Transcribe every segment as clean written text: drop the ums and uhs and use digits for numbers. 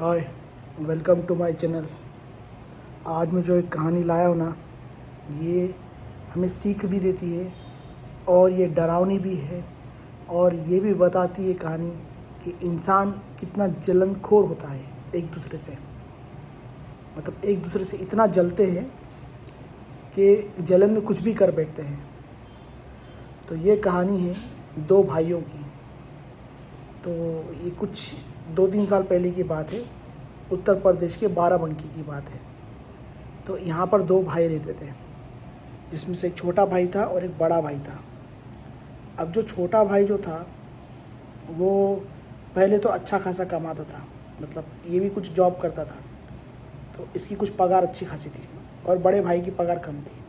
Hi, welcome to my channel. आज मैं जो एक कहानी लाया हूँ ना, ये हमें सीख भी देती है और ये डरावनी भी है और ये भी बताती है कहानी कि इंसान कितना जलनखोर होता है एक दूसरे से। मतलब एक दूसरे से इतना जलते हैं कि जलन में कुछ भी कर बैठते हैं। तो ये कहानी है दो भाइयों की। तो ये कुछ 2-3 साल पहले की बात है। उत्तर प्रदेश के बाराबंकी की बात है। तो यहाँ पर दो भाई रहते थे, जिसमें से एक छोटा भाई था और एक बड़ा भाई था। अब जो छोटा भाई जो था वो पहले तो अच्छा खासा कमाता था, मतलब ये भी कुछ जॉब करता था, तो इसकी कुछ पगार अच्छी खासी थी और बड़े भाई की पगार कम थी।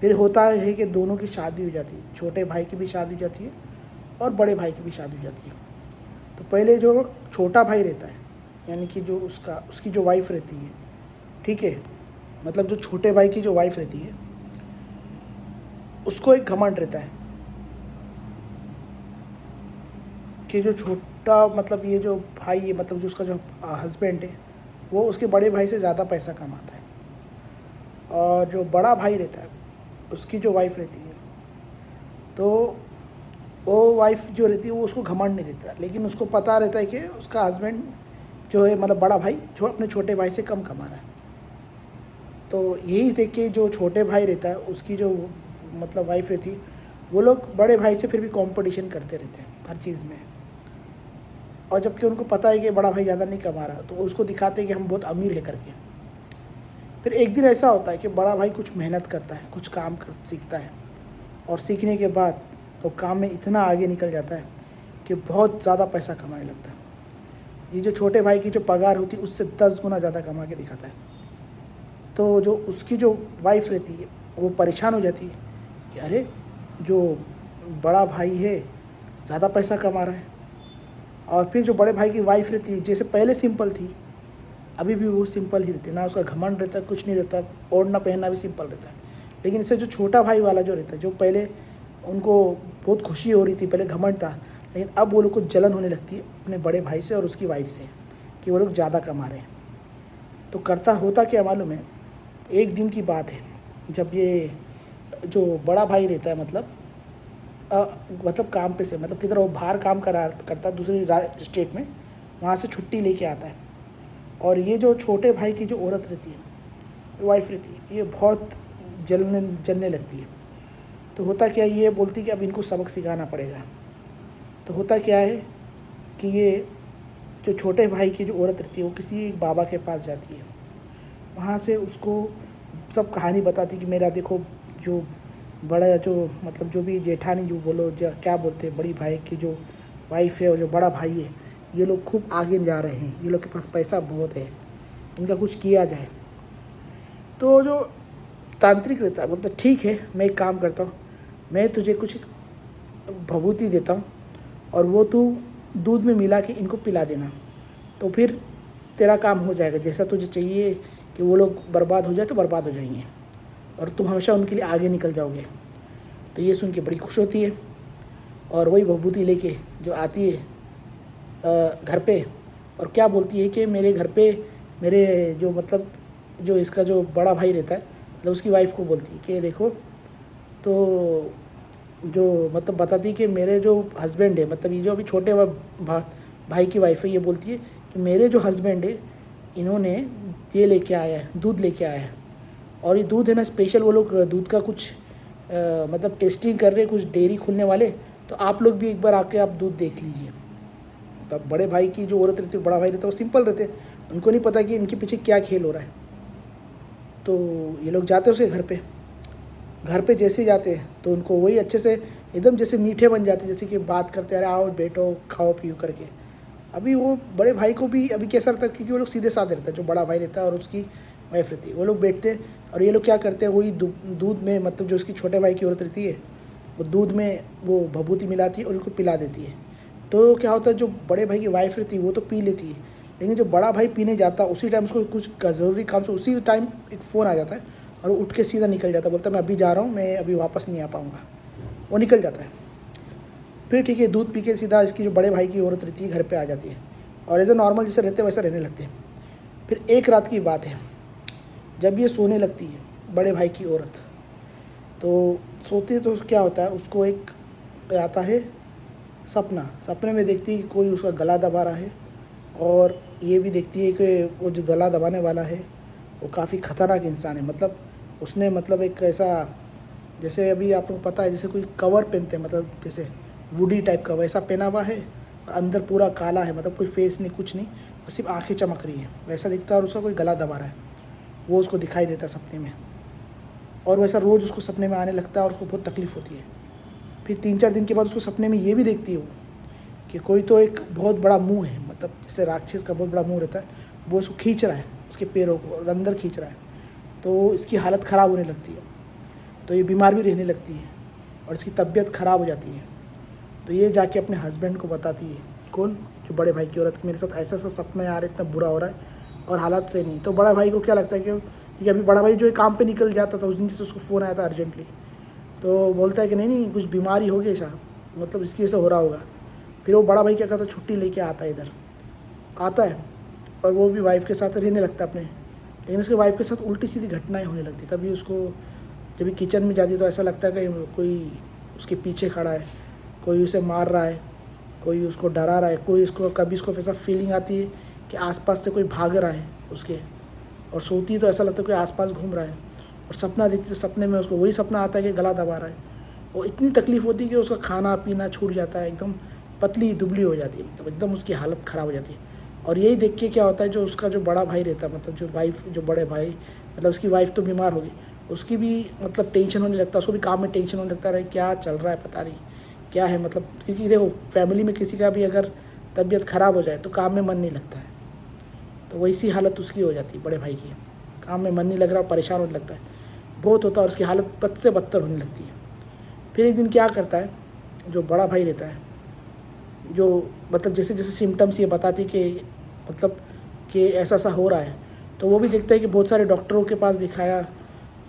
फिर होता है कि दोनों की शादी हो जाती है, छोटे भाई की भी शादी हो जाती है और बड़े भाई की भी शादी हो जाती है। तो पहले जो छोटा भाई रहता है, यानी कि जो उसकी जो वाइफ रहती है, ठीक है, मतलब जो छोटे भाई की जो वाइफ रहती है, उसको एक घमंड रहता है कि जो छोटा, मतलब ये जो भाई है, मतलब जो उसका जो हस्बैंड है, वो उसके बड़े भाई से ज़्यादा पैसा कमाता है। और जो बड़ा भाई रहता है, उसकी जो वाइफ रहती है, तो वो वाइफ जो रहती है वो उसको घमंड नहीं देता, लेकिन उसको पता रहता है कि उसका हस्बैंड जो है, मतलब बड़ा भाई, जो अपने छोटे भाई से कम कमा रहा है। तो यही देख के जो छोटे भाई रहता है, उसकी जो मतलब वाइफ रहती है, वो लोग बड़े भाई से फिर भी कंपटीशन करते रहते हैं हर चीज़ में। और जबकि उनको पता है कि बड़ा भाई ज़्यादा नहीं कमा रहा, तो उसको दिखाते हैं कि हम बहुत अमीर है करके। फिर एक दिन ऐसा होता है कि बड़ा भाई कुछ मेहनत करता है, कुछ काम कर सीखता है, और सीखने के बाद तो काम में इतना आगे निकल जाता है कि बहुत ज़्यादा पैसा कमाने लगता है। ये जो छोटे भाई की जो पगार होती है उससे 10 गुना ज़्यादा कमा के दिखाता है। तो जो उसकी जो वाइफ रहती है वो परेशान हो जाती है कि अरे, जो बड़ा भाई है ज़्यादा पैसा कमा रहा है। और फिर जो बड़े भाई की वाइफ रहती है, जैसे पहले सिंपल थी, अभी भी वो सिंपल ही रहती है, ना उसका घमंड रहता, कुछ नहीं रहता, ओढ़ना पहनना भी सिंपल रहता है। लेकिन इससे जो छोटा भाई वाला जो रहता है, जो पहले उनको बहुत खुशी हो रही थी, पहले घमंड था, लेकिन अब वो लोग को जलन होने लगती है अपने बड़े भाई से और उसकी वाइफ से कि वो लोग ज़्यादा कमा रहे हैं। तो करता होता क्या मालूम है, एक दिन की बात है जब ये जो बड़ा भाई रहता है, मतलब काम पे से, मतलब किधर वो बाहर काम करता दूसरी स्टेट में, वहाँ से छुट्टी लेके आता है। और ये जो छोटे भाई की जो औरत रहती है, वाइफ रहती है, ये बहुत जलने लगती है। तो होता क्या है, ये बोलती कि अब इनको सबक सिखाना पड़ेगा। तो होता क्या है कि ये जो छोटे भाई की जो औरत रहती है, वो किसी एक बाबा के पास जाती है। वहाँ से उसको सब कहानी बताती कि मेरा देखो, जो बड़ा जो मतलब जो भी जेठानी, जो बोलो जो क्या बोलते हैं, बड़ी भाई की जो वाइफ है और जो बड़ा भाई है, ये लोग खूब आगे जा रहे हैं, ये लोग के पास पैसा बहुत है, इनका कुछ किया जाए। तो जो तांत्रिक रहता है बोलता ठीक है, मैं एक काम करता हूँ, मैं तुझे कुछ भभूति देता हूँ और वो तू दूध में मिला के इनको पिला देना, तो फिर तेरा काम हो जाएगा। जैसा तुझे चाहिए कि वो लोग बर्बाद हो जाए तो बर्बाद हो जाएंगे और तुम हमेशा उनके लिए आगे निकल जाओगे। तो ये सुन के बड़ी खुश होती है और वही भभूति लेके जो आती है घर पे, और क्या बोलती है कि मेरे घर पे मेरे जो मतलब जो इसका जो बड़ा भाई रहता है, मतलब उसकी वाइफ को बोलती है कि देखो, तो जो मतलब बताती है कि मेरे जो हस्बैंड है, मतलब ये जो अभी छोटे भाई की वाइफ है, ये बोलती है कि मेरे जो हस्बैंड है, इन्होंने ये लेके आया है, दूध लेके आया है, और ये दूध है ना स्पेशल, वो लोग दूध का कुछ मतलब टेस्टिंग कर रहे हैं, कुछ डेयरी खुलने वाले, तो आप लोग भी एक बार आके आप दूध देख लीजिए। तब बड़े भाई की जो औरत रहती है, बड़ा भाई रहता है, वो सिंपल रहते, उनको नहीं पता कि इनके पीछे क्या खेल हो रहा है। तो ये लोग जाते हैं उसके घर पे जैसे ही जाते हैं तो उनको वही अच्छे से एकदम जैसे मीठे बन जाते, जैसे कि बात करते, अरे आओ बैठो खाओ पियो करके। अभी वो बड़े भाई को भी अभी कैसा रहता है, क्योंकि वो लोग सीधे साधे रहता है, जो बड़ा भाई रहता है और उसकी वाइफ रहती है, वो लोग बैठते हैं और ये लोग क्या करते हैं, वही दूध में, मतलब जो उसकी छोटे भाई की औरत रहती है, वो दूध में वो भभूति मिलाती है और उनको पिला देती है। तो क्या होता है, जो बड़े भाई की वाइफ रहती है वो तो पी लेती है, लेकिन जो बड़ा भाई पीने जाता है उसी टाइम उसको कुछ ज़रूरी काम से उसी टाइम एक फ़ोन आ जाता है और वो उठ के सीधा निकल जाता है, बोलता है मैं अभी जा रहा हूँ, मैं अभी वापस नहीं आ पाऊँगा। वो निकल जाता है। फिर ठीक है, दूध पी के सीधा इसकी जो बड़े भाई की औरत रहती है घर पे आ जाती है और एज ए नॉर्मल जैसे रहते वैसा रहने लगते हैं। फिर एक रात की बात है, जब ये सोने लगती है बड़े भाई की औरत, तो सोती है तो क्या होता है, उसको एक आता है सपना। सपने में देखती है कि कोई उसका गला दबा रहा है, और ये भी देखती है कि वो जो गला दबाने वाला है वो काफ़ी ख़तरनाक इंसान है। मतलब उसने मतलब एक ऐसा, जैसे अभी आप लोग पता है जैसे कोई कवर पहनते हैं, मतलब जैसे वुडी टाइप का वैसा पहना हुआ है, अंदर पूरा काला है, मतलब कोई फेस नहीं कुछ नहीं, और सिर्फ आंखें चमक रही है वैसा दिखता है, और उसका कोई गला दबा रहा है, वो उसको दिखाई देता है सपने में। और वैसा रोज़ उसको सपने में आने लगता है और उसको बहुत तकलीफ़ होती है। फिर 3-4 दिन के बाद उसको सपने में ये भी देखती है वो कि कोई तो एक बहुत बड़ा मुंह है, मतलब जैसे राक्षस का बहुत बड़ा मुंह रहता है, वो उसको खींच रहा है, उसके पैरों को और अंदर खींच रहा है। तो इसकी हालत ख़राब होने लगती है, तो ये बीमार भी रहने लगती है और इसकी तबीयत ख़राब हो जाती है। तो ये जाके अपने हस्बैंड को बताती है, कौन, जो बड़े भाई की औरत, मेरे साथ ऐसा ऐसा सपना यार, इतना बुरा हो रहा है और हालत से नहीं। तो बड़ा भाई को क्या लगता है कि अभी बड़ा भाई जो है काम पे निकल जाता था, उस दिन से उसको फ़ोन आया था अर्जेंटली, तो बोलता है कि नहीं कुछ बीमारी हो गई ऐसा, मतलब इसकी वजह से हो रहा होगा। फिर वो बड़ा भाई क्या करता है, छुट्टी लेके आता है, इधर आता है और वो भी वाइफ के साथ रहने लगता है अपने। लेकिन उसके वाइफ के साथ उल्टी सीधी घटनाएं होने लगती। कभी उसको जब भी किचन में जाती है तो ऐसा लगता है कि कोई उसके पीछे खड़ा है, कोई उसे मार रहा है, कोई उसको डरा रहा है, कोई इसको, कभी इसको ऐसा फीलिंग आती है कि आसपास से कोई भाग रहा है उसके। और सोती है तो ऐसा लगता है कोई आसपास घूम रहा है। और सपना देखती है, सपने में उसको वही सपना आता है कि गला दबा रहा है। वो इतनी तकलीफ़ होती है कि उसका खाना पीना छूट जाता है, एकदम पतली दुबली हो जाती है, मतलब एकदम उसकी हालत ख़राब हो जाती है। और यही देख के क्या होता है, जो उसका जो बड़ा भाई रहता है, मतलब जो वाइफ, जो बड़े भाई, मतलब उसकी वाइफ तो बीमार होगी, उसकी भी मतलब टेंशन होने लगता है, उसको भी काम में टेंशन होने लगता है, क्या चल रहा है पता नहीं क्या है। मतलब क्योंकि देखो फैमिली में किसी का भी अगर तबीयत ख़राब हो जाए तो काम में मन नहीं लगता है, तो वैसी हालत उसकी हो जाती है बड़े भाई की, काम में मन नहीं लग रहा और परेशान होने लगता है, बहुत होता है, और उसकी हालत बद से बदतर होने लगती है। फिर एक दिन क्या करता है, जो बड़ा भाई रहता है, जो मतलब जैसे जैसे सिम्टम्स ये बताती कि मतलब कि ऐसा ऐसा हो रहा है, तो वो भी देखता है कि बहुत सारे डॉक्टरों के पास दिखाया,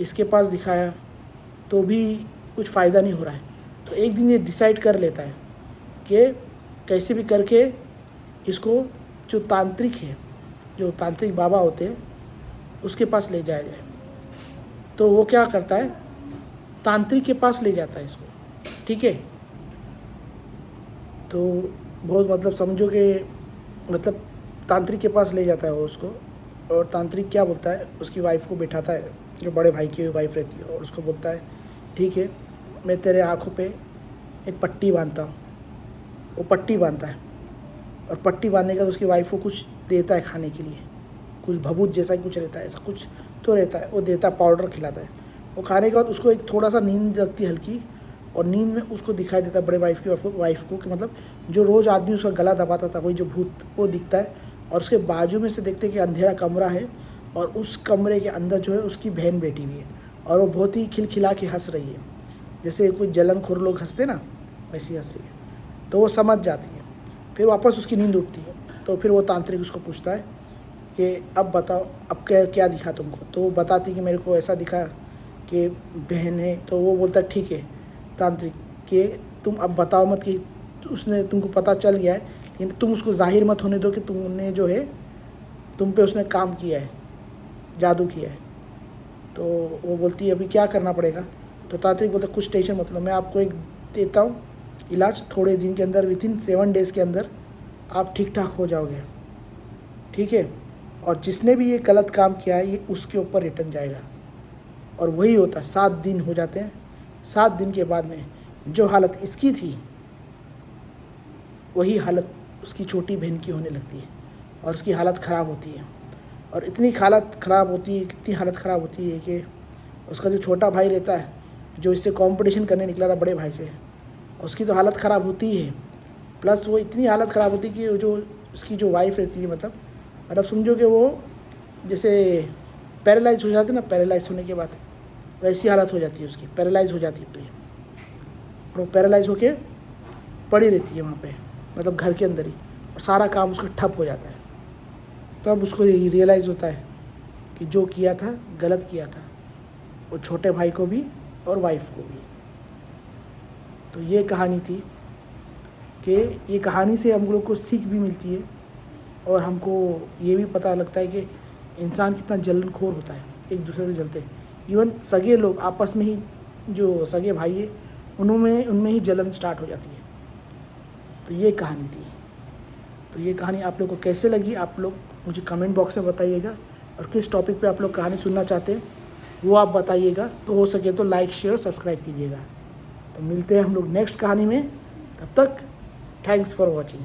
इसके पास दिखाया, तो भी कुछ फ़ायदा नहीं हो रहा है। तो एक दिन ये डिसाइड कर लेता है कि कैसे भी करके इसको, जो तांत्रिक है, जो तांत्रिक बाबा होते हैं, उसके पास ले जाया जाए। तो वो क्या करता है, तांत्रिक के पास ले जाता है इसको, ठीक है। तो बहुत मतलब समझो कि मतलब तांत्रिक के पास ले जाता है वो उसको, और तांत्रिक क्या बोलता है, उसकी वाइफ को बिठाता है, जो बड़े भाई की वाइफ रहती है, और उसको बोलता है ठीक है, मैं तेरे आँखों पे एक पट्टी बांधता हूँ। वो पट्टी बांधता है, और पट्टी बांधने के बाद उसकी वाइफ को कुछ देता है खाने के लिए, कुछ भभूत जैसा ही कुछ रहता है, ऐसा कुछ तो रहता है, वो देता है, पाउडर खिलाता है। वो खाने के बाद उसको एक थोड़ा सा नींद लगती है हल्की, और नींद में उसको दिखाई देता है बड़े वाइफ को कि मतलब जो रोज़ आदमी उसका गला दबाता था वही जो भूत वो दिखता है। और उसके बाजू में से देखते हैं कि अंधेरा कमरा है, और उस कमरे के अंदर जो है उसकी बहन बैठी हुई है, और वो बहुत ही खिलखिला के हंस रही है, जैसे कोई जलनखोर लोग हंसते ना, वैसी हंस रही है। तो वो समझ जाती है, फिर वापस उसकी नींद उठती है। तो फिर वो तांत्रिक उसको पूछता है कि अब बताओ, अब क्या क्या दिखा तुमको। तो वो बताती कि मेरे को ऐसा दिखा कि बहन है। तो वो बोलता है ठीक है तांत्रिक, कि तुम अब बताओ मत कि उसने, तुमको पता चल गया है, लेकिन तुम उसको जाहिर मत होने दो कि तुमने जो है, तुम पे उसने काम किया है, जादू किया है। तो वो बोलती है अभी क्या करना पड़ेगा। तो तांत्रिक बोलता है कुछ टेंशन मत लो, मैं आपको एक देता हूँ इलाज, थोड़े दिन के अंदर, विथिन 7 डेज़ के अंदर आप ठीक ठाक हो जाओगे, ठीक है। और जिसने भी ये गलत काम किया है ये उसके ऊपर रिटर्न जाएगा। और वही होता है, 7 दिन हो जाते हैं। 7 दिन के बाद में जो हालत इसकी थी वही हालत उसकी छोटी बहन की होने लगती है, और उसकी हालत ख़राब होती है। और इतनी हालत ख़राब होती है, कितनी हालत ख़राब होती है कि उसका जो छोटा भाई रहता है, जो इससे कंपटीशन करने निकला था बड़े भाई से, उसकी तो हालत ख़राब होती है, प्लस वो इतनी हालत ख़राब होती है कि जो उसकी जो वाइफ रहती है, मतलब समझो कि वो जैसे पैरालाइज हो जाती है ना, पैरालाइज होने के बाद वैसी हालत हो जाती है उसकी, पैरालाइज हो जाती है पूरी, और वो पैरालाइज होके पड़ी रहती है वहाँ पे, मतलब घर के अंदर ही, और सारा काम उसका ठप हो जाता है। तब तो उसको रियलाइज़ होता है कि जो किया था गलत किया था, वो छोटे भाई को भी और वाइफ को भी। तो ये कहानी थी कि ये कहानी से हम लोग को सीख भी मिलती है और हमको ये भी पता लगता है कि इंसान कितना जलनखोर होता है, एक दूसरे से जलते। इवन सगे लोग आपस में ही, जो सगे भाई है उनमें ही जलन स्टार्ट हो जाती है। तो ये कहानी थी। तो ये कहानी आप लोग को कैसे लगी, आप लोग मुझे कमेंट बॉक्स में बताइएगा, और किस टॉपिक पे आप लोग कहानी सुनना चाहते हैं वो आप बताइएगा। तो हो सके तो लाइक शेयर सब्सक्राइब कीजिएगा। तो मिलते हैं हम लोग नेक्स्ट कहानी में, तब तक थैंक्स फॉर वॉचिंग।